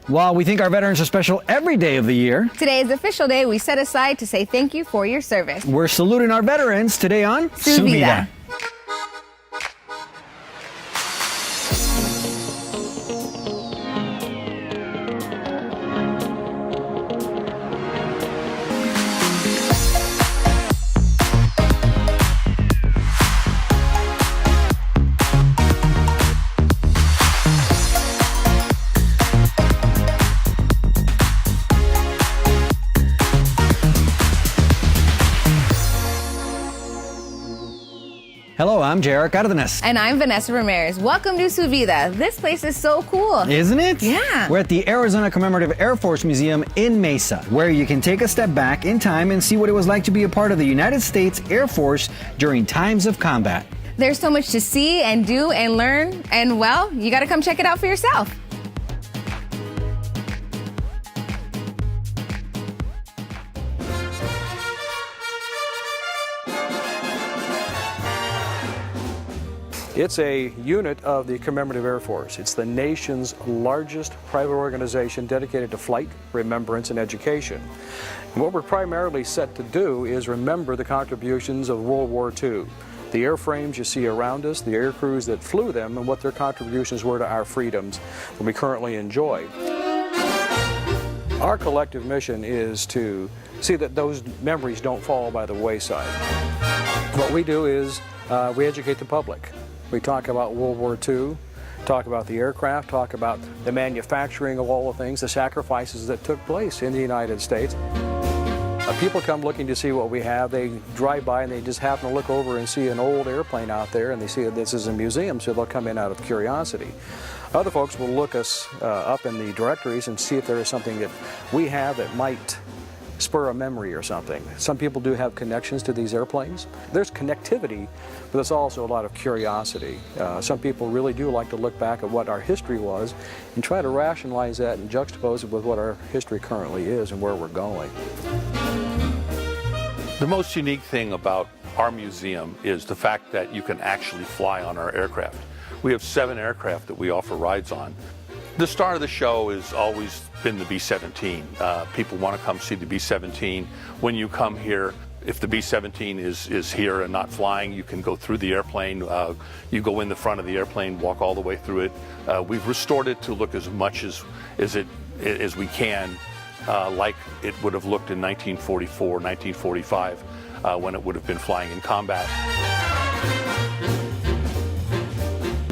While we think our veterans are special every day of the year, today is the official day we set aside to say thank you for your service. we're saluting our veterans today on Su Vida. Hello, I'm Cardenas. And I'm Vanessa Ramirez. Welcome to Su Vida. This place is so cool. Isn't it? Yeah. We're at the Arizona Commemorative Air Force Museum in Mesa, where you can take a step back in time and see what it was like to be a part of the United States Air Force during times of combat. There's so much to see and do and learn, and well, you gotta come check it out for yourself. It's a unit of the Commemorative Air Force. It's the nation's largest private organization dedicated to flight, remembrance, and education. And what we're primarily set to do is remember the contributions of World War II. The airframes you see around us, the air crews that flew them, and what their contributions were to our freedoms that we currently enjoy. Our collective mission is to see that those memories don't fall by the wayside. What we do is we educate the public. We talk about World War II, talk about the aircraft, talk about the manufacturing of all the things, the sacrifices that took place in the United States. People come looking to see what we have. They drive by and they just happen to look over and see an old airplane out there, and they see that this is a museum, so they'll come in out of curiosity. Other folks will look us up in the directories and see if there is something that we have that might spur a memory or something. Some people do have connections to these airplanes. There's connectivity, but there's also a lot of curiosity. Some people really do like to look back at what our history was and try to rationalize that and juxtapose it with what our history currently is and where we're going. The most unique thing about our museum is the fact that you can actually fly on our aircraft. We have 7 aircraft that we offer rides on. The star of the show has always been the B-17. People want to come see the B-17. When you come here, if the B-17 is here and not flying, you can go through the airplane. You go in the front of the airplane, walk all the way through it. We've restored it to look as much as we can, like it would have looked in 1944, 1945, when it would have been flying in combat.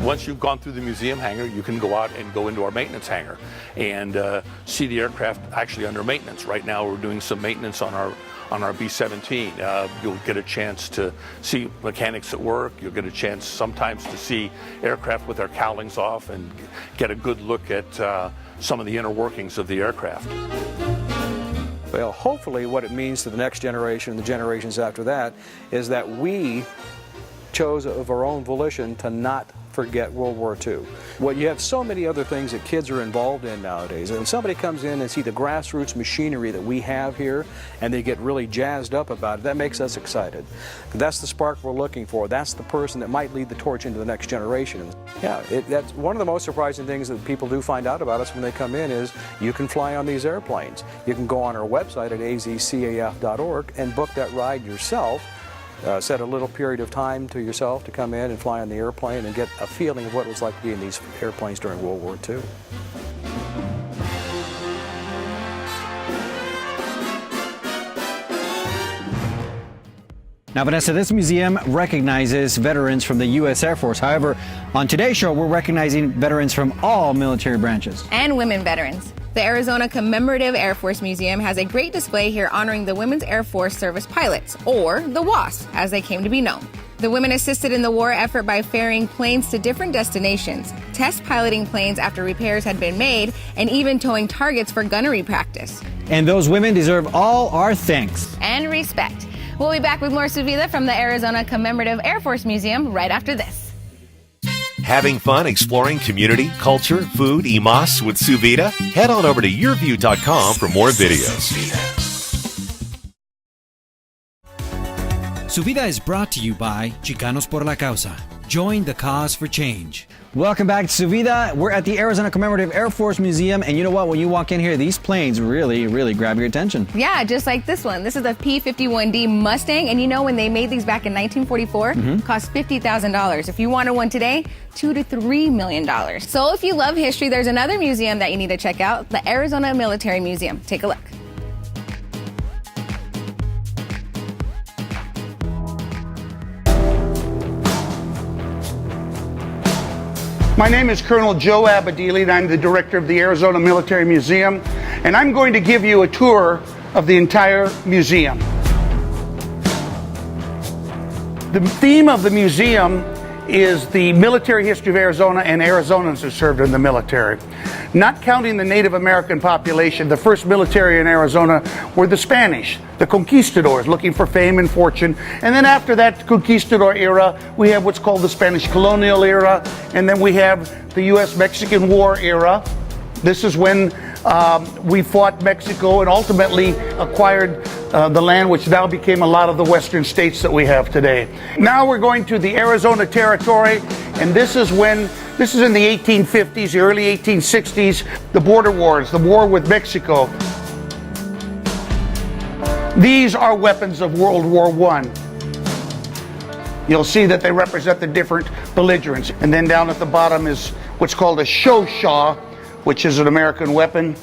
Once you've gone through the museum hangar, you can go out and go into our maintenance hangar and see the aircraft actually under maintenance. Right now we're doing some maintenance on our B-17. You'll get a chance to see mechanics at work. You'll get a chance sometimes to see aircraft with their cowlings off and get a good look at some of the inner workings of the aircraft. Well, hopefully what it means to the next generation and the generations after that is that we chose of our own volition to not forget World War II. Well, you have so many other things that kids are involved in nowadays, and somebody comes in and see the grassroots machinery that we have here and they get really jazzed up about it, that makes us excited. That's the spark we're looking for. That's the person that might lead the torch into the next generation. Yeah, that's one of the most surprising things that people do find out about us when they come in is you can fly on these airplanes. You can go on our website at azcaf.org and book that ride yourself. Set a little period of time to yourself to come in and fly on the airplane and get a feeling of what it was like to be in these airplanes during World War II. Now, Vanessa, this museum recognizes veterans from the U.S. Air Force. However, on today's show, we're recognizing veterans from all military branches. And women veterans. The Arizona Commemorative Air Force Museum has a great display here honoring the Women's Air Force Service Pilots, or the WASP, as they came to be known. The women assisted in the war effort by ferrying planes to different destinations, test piloting planes after repairs had been made, and even towing targets for gunnery practice. And those women deserve all our thanks. And respect. We'll be back with more Su Vida from the Arizona Commemorative Air Force Museum right after this. Having fun exploring community, culture, food, y más with Su Vida? Head on over to Yurview.com for more videos. Su Vida is brought to you by Chicanos por la Causa. Join the cause for change. Welcome back to Su Vida. We're at the Arizona Commemorative Air Force Museum, and you know what? When you walk in here, these planes really grab your attention. Yeah, just like this one. This is a P-51D Mustang, and you know when they made these back in 1944, cost $50,000. If you wanted one today, $2 to $3 million. So if you love history, there's another museum that you need to check out, the Arizona Military Museum. Take a look. My name is Colonel Joe Abadili, and I'm the director of the Arizona Military Museum, and I'm going to give you a tour of the entire museum. The theme of the museum is the military history of Arizona and Arizonans who served in the military. Not counting the Native American population, the first military in Arizona were the Spanish, the conquistadors, looking for fame and fortune. And then after that conquistador era, we have what's called the Spanish colonial era, and then we have the U.S.-Mexican War era. This is when we fought Mexico and ultimately acquired the land which now became a lot of the western states that we have today. Now we're going to the Arizona Territory, and this is in the 1850s, the early 1860s, the border wars, the war with Mexico. These are weapons of World War I. You'll see that they represent the different belligerents. And then down at the bottom is what's called a show-shaw, which is an American weapon.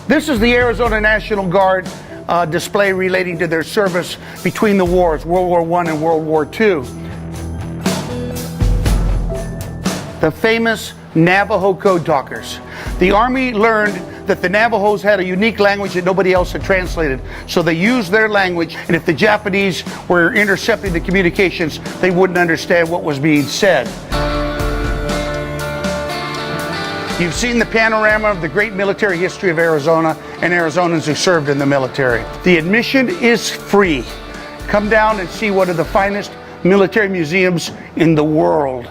This is the Arizona National Guard display relating to their service between the wars, World War I and World War II. The famous Navajo code talkers. The Army learned that the Navajos had a unique language that nobody else had translated. So they used their language, and if the Japanese were intercepting the communications, they wouldn't understand what was being said. You've seen the panorama of the great military history of Arizona and Arizonans who served in the military. The admission is free. Come down and see one of the finest military museums in the world.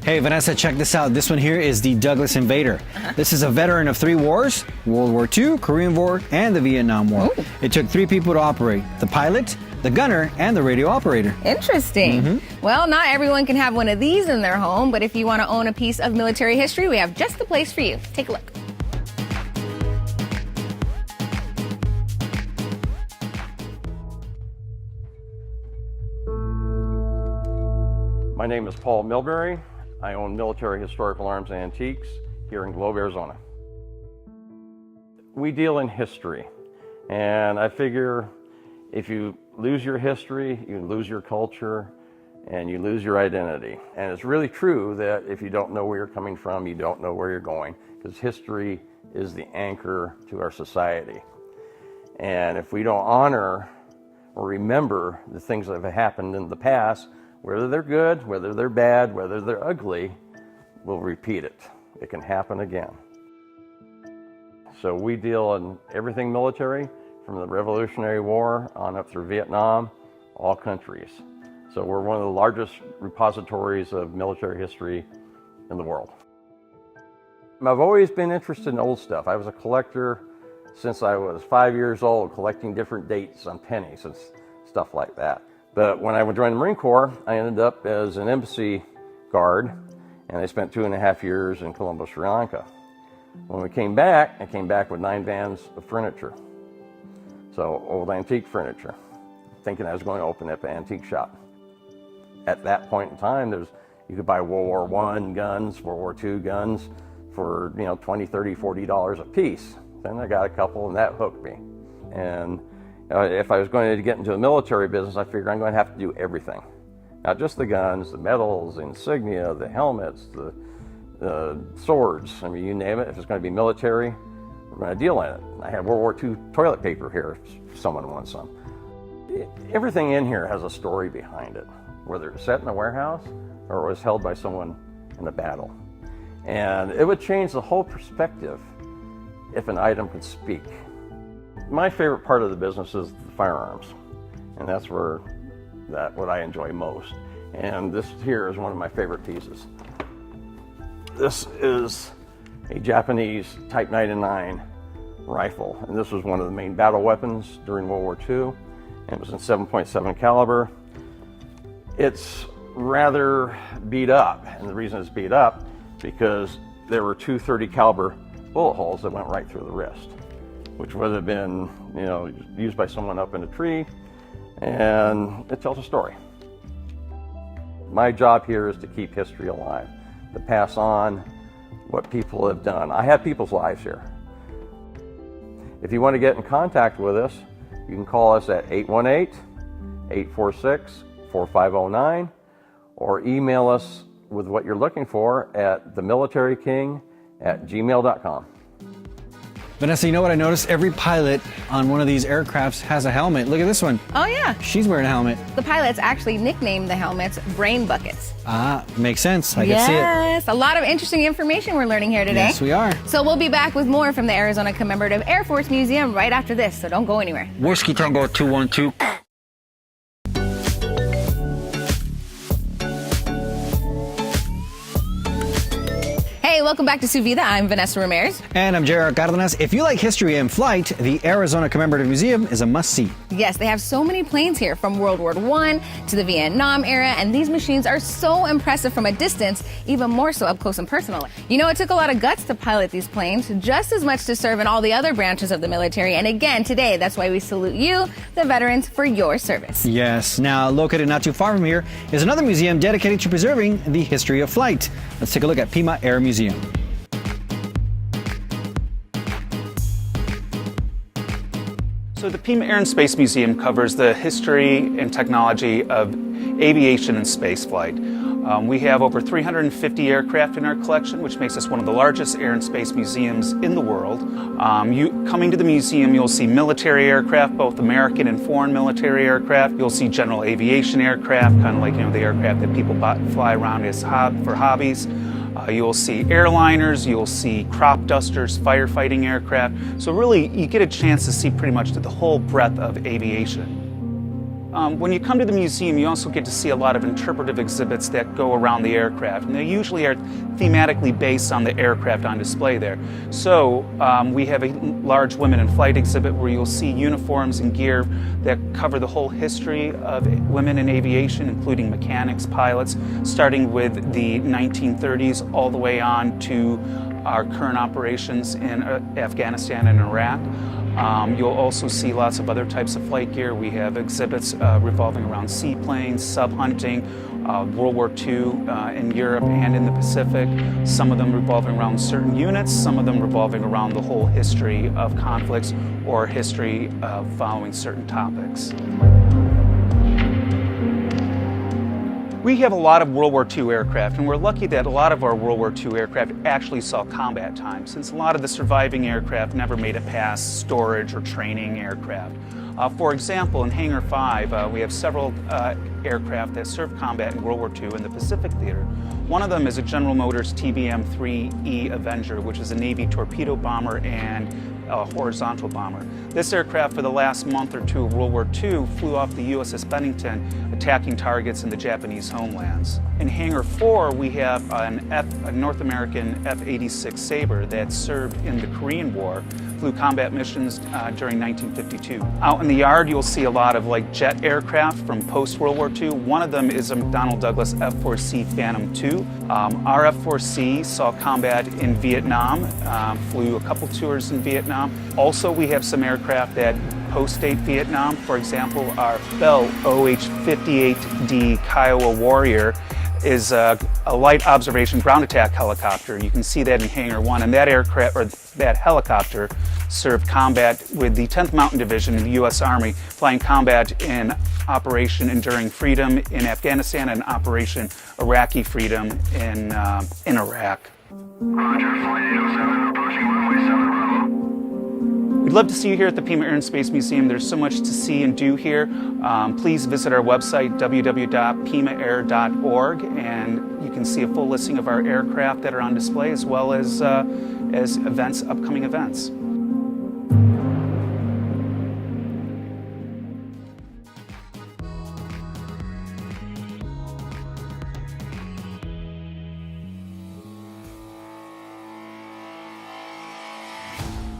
Hey, Vanessa, check this out. This one here is the Douglas Invader. This is a veteran of 3 wars, World War II, Korean War, and the Vietnam War. Ooh. It took 3 people to operate: the pilot, the gunner, and the radio operator. Interesting. Well, not everyone can have one of these in their home, but if you want to own a piece of military history, we have just the place for you. Take a look. My name is Paul Milbury. I own Military Historical Arms and Antiques here in Globe, Arizona. We deal in history, and I figure if you lose your history, you lose your culture, and you lose your identity. And it's really true that if you don't know where you're coming from, you don't know where you're going, because history is the anchor to our society. And if we don't honor or remember the things that have happened in the past, whether they're good, whether they're bad, whether they're ugly, we'll repeat it. It can happen again. So we deal in everything military, from the Revolutionary War on up through Vietnam, all countries. So we're one of the largest repositories of military history in the world. I've always been interested in old stuff. I was a collector since I was 5 years old, collecting different dates on pennies and stuff like that. But when I joined the Marine Corps, I ended up as an embassy guard, and I spent 2.5 years in Colombo, Sri Lanka. When we came back, I came back with 9 vans of furniture. So old antique furniture, thinking I was going to open up an antique shop. At that point in time, you could buy World War I guns, World War II guns for $20, $30, $40 a piece. Then I got a couple, and that hooked me. And if I was going to get into the military business, I figured I'm going to have to do everything. Not just the guns, the medals, the insignia, the helmets, the swords. I mean, you name it. If it's going to be military, we're going to deal in it. I have World War II toilet paper here if someone wants some. Everything in here has a story behind it, whether it's set in a warehouse or it was held by someone in a battle. And it would change the whole perspective if an item could speak. My favorite part of the business is the firearms, and that's what I enjoy most. And this here is one of my favorite pieces. This is a Japanese Type 99 rifle. And this was one of the main battle weapons during World War II. And it was in 7.7 caliber. It's rather beat up. And the reason it's beat up, because there were two 30 caliber bullet holes that went right through the wrist, which would have been, used by someone up in a tree, and it tells a story. My job here is to keep history alive, to pass on what people have done. I have people's lives here. If you want to get in contact with us, you can call us at 818-846-4509 or email us with what you're looking for at themilitaryking@gmail.com. Vanessa, you know what I noticed? Every pilot on one of these aircrafts has a helmet. Look at this one. Oh, yeah. She's wearing a helmet. The pilots actually nicknamed the helmets brain buckets. Ah, makes sense. I can see it. Yes, a lot of interesting information we're learning here today. Yes, we are. So we'll be back with more from the Arizona Commemorative Air Force Museum right after this, so don't go anywhere. Whiskey Tango 212. Hey, welcome back to Su Vida. I'm Vanessa Ramirez. And I'm J.R. Cardenas. If you like history and flight, the Arizona Commemorative Museum is a must-see. Yes, they have so many planes here from World War I to the Vietnam era, and these machines are so impressive from a distance, even more so up close and personal. You know, it took a lot of guts to pilot these planes, just as much to serve in all the other branches of the military. And again, today, that's why we salute you, the veterans, for your service. Yes. Now, located not too far from here is another museum dedicated to preserving the history of flight. Let's take a look at Pima Air Museum. So the Pima Air and Space Museum covers the history and technology of aviation and spaceflight. We have over 350 aircraft in our collection, which makes us one of the largest air and space museums in the world. Coming to the museum, you'll see military aircraft, both American and foreign military aircraft. You'll see general aviation aircraft, kind of like the aircraft that people fly around for hobbies. You'll see airliners, you'll see crop dusters, firefighting aircraft. So really, you get a chance to see pretty much the whole breadth of aviation. When you come to the museum, you also get to see a lot of interpretive exhibits that go around the aircraft, and they usually are thematically based on the aircraft on display there. So we have a large women in flight exhibit where you'll see uniforms and gear that cover the whole history of women in aviation, including mechanics, pilots, starting with the 1930s all the way on to our current operations in Afghanistan and Iraq. You'll also see lots of other types of flight gear. We have exhibits revolving around seaplanes, sub-hunting, World War II in Europe and in the Pacific. Some of them revolving around certain units, some of them revolving around the whole history of conflicts or history of following certain topics. We have a lot of World War II aircraft, and we're lucky that a lot of our World War II aircraft actually saw combat time, since a lot of the surviving aircraft never made it past storage or training aircraft. For example, in Hangar 5, we have several aircraft that served combat in World War II in the Pacific Theater. One of them is a General Motors TBM-3E Avenger, which is a Navy torpedo bomber and a horizontal bomber. This aircraft, for the last month or two of World War II, flew off the USS Bennington, attacking targets in the Japanese homelands. In Hangar 4, we have a North American F-86 Sabre that served in the Korean War, flew combat missions during 1952. Out in the yard, you'll see a lot of jet aircraft from post-World War II. One of them is a McDonnell Douglas F-4C Phantom II. Our F-4C saw combat in Vietnam, flew a couple tours in Vietnam. Also, we have some aircraft that post-date Vietnam. For example, our Bell OH-58D Kiowa Warrior is a light observation ground attack helicopter. You can see that in Hangar 1, and that aircraft, or that helicopter, served combat with the 10th Mountain Division in the U.S. Army, flying combat in Operation Enduring Freedom in Afghanistan and Operation Iraqi Freedom in Iraq. Roger, Flight 807, approaching runway 7 Bravo. We'd love to see you here at the Pima Air and Space Museum. There's so much to see and do here. Please visit our website, www.pimaair.org, and you can see a full listing of our aircraft that are on display, as well as events, upcoming events.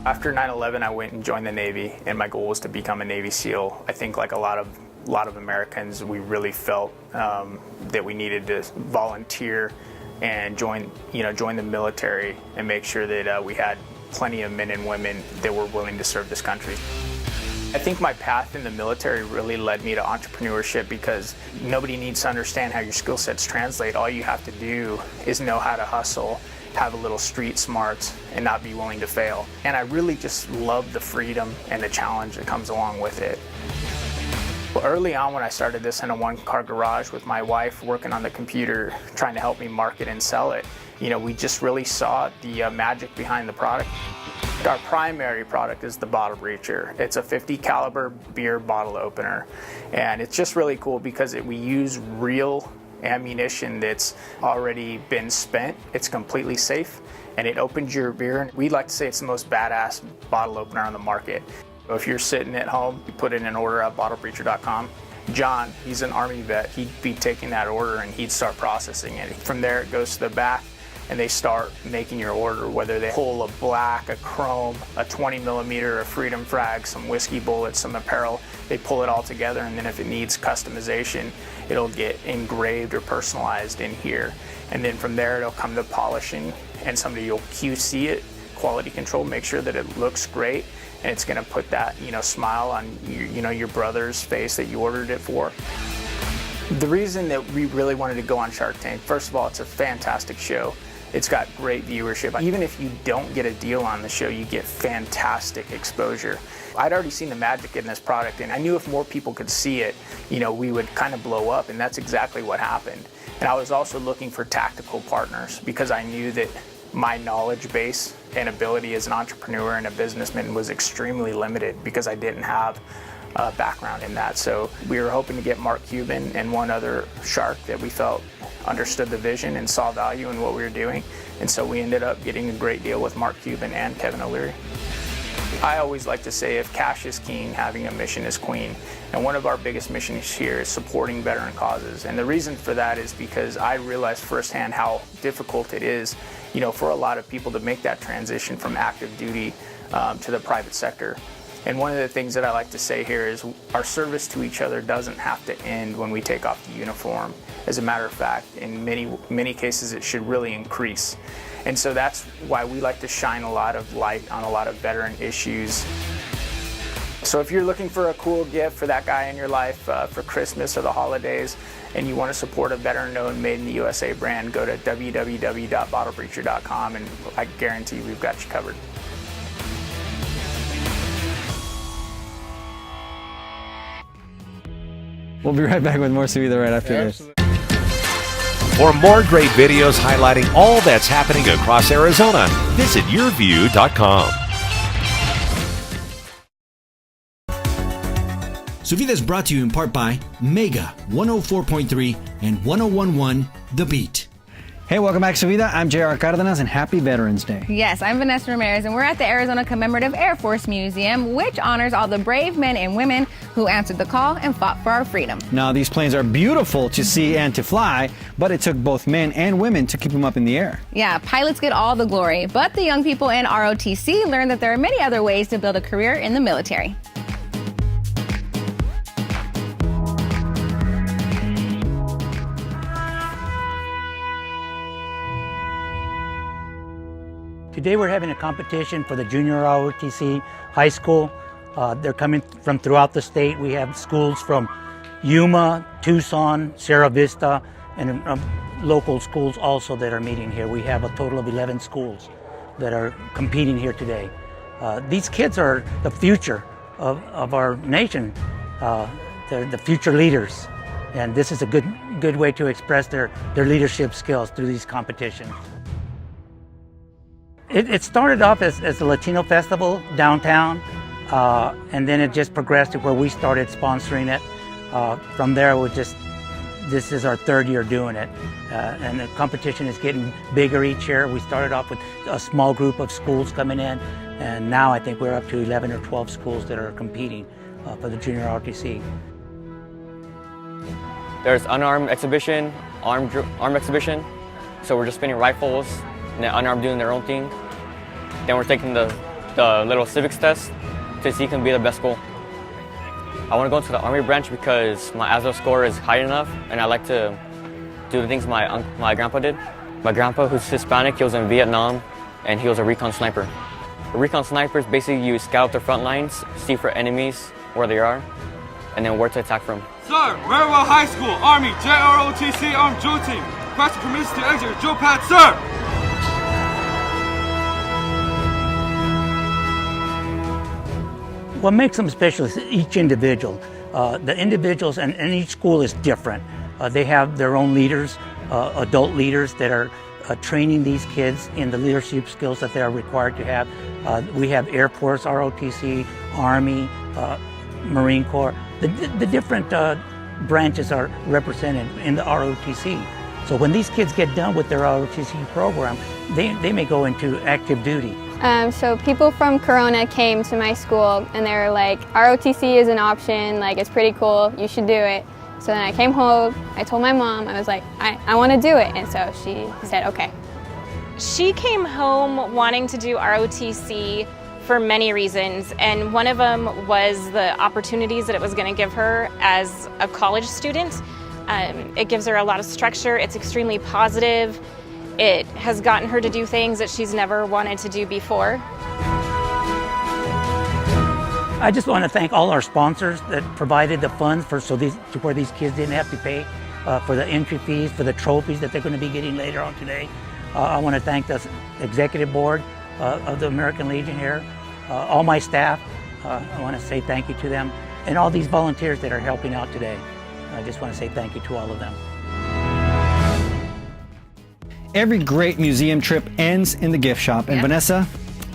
After 9/11, I went and joined the Navy, and my goal was to become a Navy SEAL. I think like a lot of Americans, we really felt that we needed to volunteer and join the military and make sure that we had plenty of men and women that were willing to serve this country. I think my path in the military really led me to entrepreneurship because nobody needs to understand how your skill sets translate. All you have to do is know how to hustle, have a little street smarts, and not be willing to fail. And I really just love the freedom and the challenge that comes along with it. Well, early on when I started this in a one-car garage with my wife working on the computer, trying to help me market and sell it, we just really saw the magic behind the product. Our primary product is the bottle breacher. It's a 50 caliber beer bottle opener, and it's just really cool because we use real ammunition that's already been spent. It's completely safe, and it opens your beer. We like to say it's the most badass bottle opener on the market. If you're sitting at home, you put in an order at bottlebreacher.com. John, he's an Army vet. He'd be taking that order and he'd start processing it. From there, it goes to the back, and they start making your order, whether they pull a black, a chrome, a 20 millimeter, a freedom frag, some whiskey bullets, some apparel. They pull it all together, and then if it needs customization, it'll get engraved or personalized in here. And then from there, it'll come to polishing, and somebody will QC it, quality control, make sure that it looks great, and it's gonna put that smile on your brother's face that you ordered it for. The reason that we really wanted to go on Shark Tank, first of all, it's a fantastic show. It's got great viewership. Even if you don't get a deal on the show, you get fantastic exposure. I'd already seen the magic in this product, and I knew if more people could see it, we would kind of blow up, and that's exactly what happened. And I was also looking for tactical partners because I knew that my knowledge base and ability as an entrepreneur and a businessman was extremely limited because I didn't have a background in that. So we were hoping to get Mark Cuban and one other shark that we felt understood the vision and saw value in what we were doing. And so we ended up getting a great deal with Mark Cuban and Kevin O'Leary. I always like to say if cash is king, having a mission is queen. And one of our biggest missions here is supporting veteran causes. And the reason for that is because I realized firsthand how difficult it is, for a lot of people to make that transition from active duty to the private sector. And one of the things that I like to say here is our service to each other doesn't have to end when we take off the uniform. As a matter of fact, in many cases, it should really increase. And so that's why we like to shine a lot of light on a lot of veteran issues. So if you're looking for a cool gift for that guy in your life for Christmas or the holidays, and you want to support a veteran-owned Made in the USA brand, go to www.bottlebreacher.com, and I guarantee we've got you covered. We'll be right back with more Su Vida right after this. For more great videos highlighting all that's happening across Arizona, visit Yurview.com. Su Vida is brought to you in part by Mega 104.3 and 101.1 The Beat. Hey, welcome back, Su Vida. I'm JR Cardenas, and happy Veterans Day. Yes, I'm Vanessa Ramirez, and we're at the Arizona Commemorative Air Force Museum, which honors all the brave men and women who answered the call and fought for our freedom. Now, these planes are beautiful to see and to fly, but it took both men and women to keep them up in the air. Yeah, pilots get all the glory, but the young people in ROTC learned that there are many other ways to build a career in the military. Today we're having a competition for the junior ROTC high school. They're coming from throughout the state. We have schools from Yuma, Tucson, Sierra Vista, and local schools also that are meeting here. We have a total of 11 schools that are competing here today. These kids are the future of our nation. They're the future leaders. And this is a good way to express their leadership skills through these competitions. It started off as a Latino festival downtown, and then it just progressed to where we started sponsoring it. From there, this is our third year doing it, and the competition is getting bigger each year. We started off with a small group of schools coming in, and now I think we're up to 11 or 12 schools that are competing for the junior ROTC. There's unarmed exhibition, armed exhibition, so we're just spinning rifles, and the unarmed doing their own thing. Then we're taking the the little civics test to see who can be the best school. I want to go into the Army branch because my ASVAB score is high enough, and I like to do the things my grandpa did. My grandpa, who's Hispanic, he was in Vietnam, and he was a recon sniper. A recon sniper is basically you scout the front lines, see for enemies where they are, and then where to attack from. Sir, Maryville High School, Army, JROTC Armed Drill Team. Requesting permission to exit your drill pad, sir! What makes them special is each individual. The individuals and each school is different. They have their own leaders, adult leaders that are training these kids in the leadership skills that they are required to have. We have Air Force, ROTC, Army, Marine Corps. The different branches are represented in the ROTC. So when these kids get done with their ROTC program, they may go into active duty. So people from Corona came to my school and they were like, ROTC is an option, like it's pretty cool, you should do it. So then I came home, I told my mom, I was like, I want to do it. And so she said, okay. She came home wanting to do ROTC for many reasons, and one of them was the opportunities that it was going to give her as a college student. It gives her a lot of structure, it's extremely positive. It has gotten her to do things that she's never wanted to do before. I just want to thank all our sponsors that provided the funds where these kids didn't have to pay for the entry fees, for the trophies that they're going to be getting later on today. I want to thank the executive board of the American Legion here, all my staff. I want to say thank you to them, and all these volunteers that are helping out today. I just want to say thank you to all of them. Every great museum trip ends in the gift shop. And Vanessa,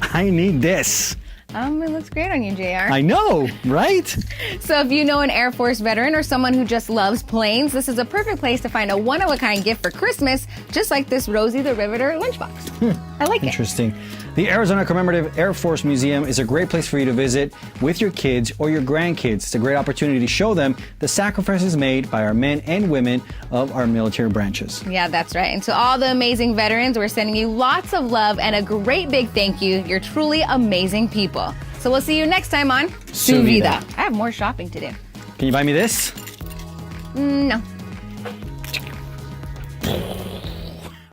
I need this. It looks great on you, JR. I know, right? So if you know an Air Force veteran or someone who just loves planes, this is a perfect place to find a one-of-a-kind gift for Christmas, just like this Rosie the Riveter lunchbox. I like it. Interesting. The Arizona Commemorative Air Force Museum is a great place for you to visit with your kids or your grandkids. It's a great opportunity to show them the sacrifices made by our men and women of our military branches. Yeah, that's right. And to all the amazing veterans, we're sending you lots of love and a great big thank you. You're truly amazing people. So we'll see you next time on Su Vida. I have more shopping to do. Can you buy me this? No.